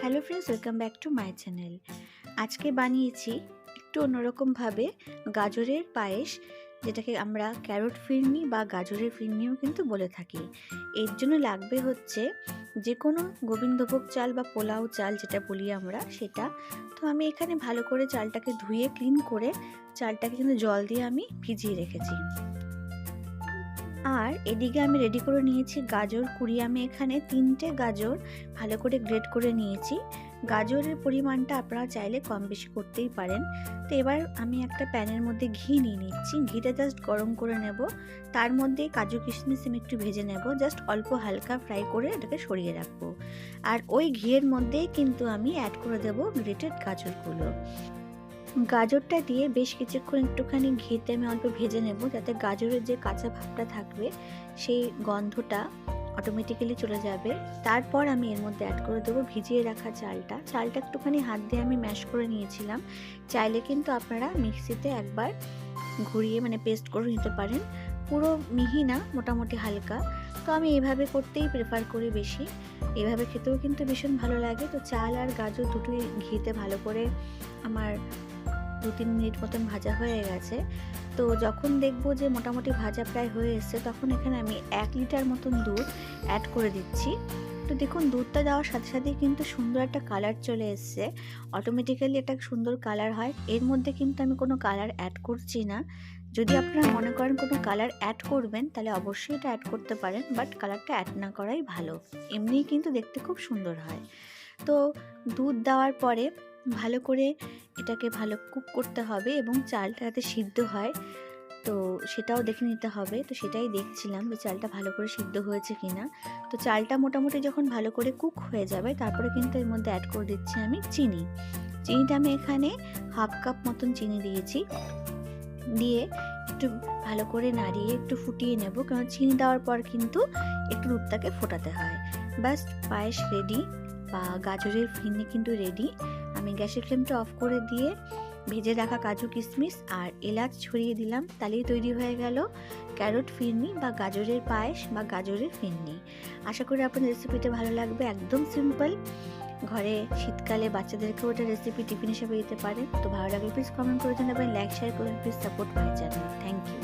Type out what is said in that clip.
Hello friends, welcome back to my channel. আজকে বানিয়েছি একটু অন্যরকমভাবে গাজরের পায়েস, যেটাকে আমরা ক্যারট ফিরনি বা গাজরের ফিরনিও কিন্তু বলে থাকি। এর জন্য লাগবে হচ্ছে যে কোনো গোবিন্দভোগ চাল বা পোলাও চাল যেটা বলি আমরা, সেটা। তো আমি এখানে ভালো করে চালটাকে ধুয়ে ক্লিন করে চালটাকে কিন্তু জল দিয়ে আমি ভিজিয়ে রেখেছি। আর এদিকে আমি রেডি করে নিয়েছি গাজর কুড়ি। আমি এখানে 3টে গাজর ভালো করে গ্রেট করে নিয়েছি। গাজরের পরিমাণটা আপনারা চাইলে কম বেশি করতেই পারেন। তো এবার আমি একটা প্যানের মধ্যে ঘি নিয়ে নিচ্ছি। ঘিটা জাস্ট গরম করে নেব, তার মধ্যে কাজু কিশমিশ আমি একটু ভেজে নেব, জাস্ট অল্প হালকা ফ্রাই করে এটাকে সরিয়ে রাখবো। আর ওই ঘিয়ের মধ্যেই কিন্তু আমি অ্যাড করে দেব গ্রেটেড গাজরগুলো। গাজরটা দিয়ে বেশ কিছুক্ষণ একটুখানি ঘিতে আমি অল্প ভেজে নেব, যাতে গাজরের যে কাঁচা ভাবটা থাকবে সেই গন্ধটা অটোমেটিক্যালি চলে যাবে। তারপর আমি এর মধ্যে অ্যাড করে দেবো ভিজিয়ে রাখা চালটা। একটুখানি হাত দিয়ে আমি ম্যাশ করে নিয়েছিলাম। চাইলে কিন্তু আপনারা মিক্সিতে একবার ঘুরিয়ে পেস্ট করে নিতে পারেন। পুরো মিহি না, মোটামুটি হালকা। তো আমি এভাবে করতেই প্রেফার করি বেশি। এভাবে খেতেও কিন্তু ভীষণ ভালো লাগে। তো চাল আর গাজর দুটোই ঘিতে ভালো করে আমার 2-3 মিনিট মতন ভাজা হয়ে গেছে। তো যখন দেখবো যে মোটামুটি ভাজা প্রায় হয়ে এসছে, তখন এখানে আমি 1 লিটার মতন দুধ অ্যাড করে দিচ্ছি। তো দেখুন, দুধটা দেওয়ার সাথে সাথেই কিন্তু সুন্দর একটা কালার চলে এসছে। অটোমেটিক্যালি একটা সুন্দর কালার হয়। এর মধ্যে কিন্তু আমি কোনো কালার অ্যাড করছি না। যদি আপনারা মনে করেন কোনো কালার অ্যাড করবেন, তাহলে অবশ্যই এটা অ্যাড করতে পারেন, বাট কালারটা অ্যাড না করাই ভালো। এমনিই কিন্তু দেখতে খুব সুন্দর হয়। তো দুধ দেওয়ার পরে ভালো করে এটাকে ভালো কুক করতে হবে এবং চালটা যাতে সিদ্ধ হয়, তো সেটাও দেখে নিতে হবে। তো সেটাই দেখছিলাম যে চালটা ভালো করে সিদ্ধ হয়েছে কিনা। তো চালটা মোটামুটি যখন ভালো করে কুক হয়ে যাবে, তারপরে কিন্তু এর মধ্যে অ্যাড করে দিচ্ছি আমি চিনিটা আমি এখানে 1/2 কাপ মতন চিনি দিয়েছি। দিয়ে একটু ভালো করে নাড়িয়ে একটু ফুটিয়ে নেব, কারণ চিনি দেওয়ার পর কিন্তু একটু দুধটাকে ফোটাতে হয়। ব্যাস, পায়েস রেডি বা গাজরের ফিরনি কিন্তু রেডি। আমি গ্যাসের ফ্লেমটা অফ করে দিয়ে ভেজে রাখা কাজু কিশমিশ আর এলাচ ছড়িয়ে দিলাম। তাহলেই তৈরি হয়ে গেল ক্যারট ফিরনি বা গাজরের পায়েস বা গাজরের ফিরনি। আশা করি আপনাদের রেসিপিটা ভালো লাগবে। একদম সিম্পল, ঘরে শীতকালে বাচ্চাদেরকেও এটা রেসিপি টিফিন হিসেবে দিতে পারেন। তো ভালো লাগলে প্লিজ কমেন্ট করে জানাবেন, লাইক শেয়ার করবেন, please support my channel. Thank you.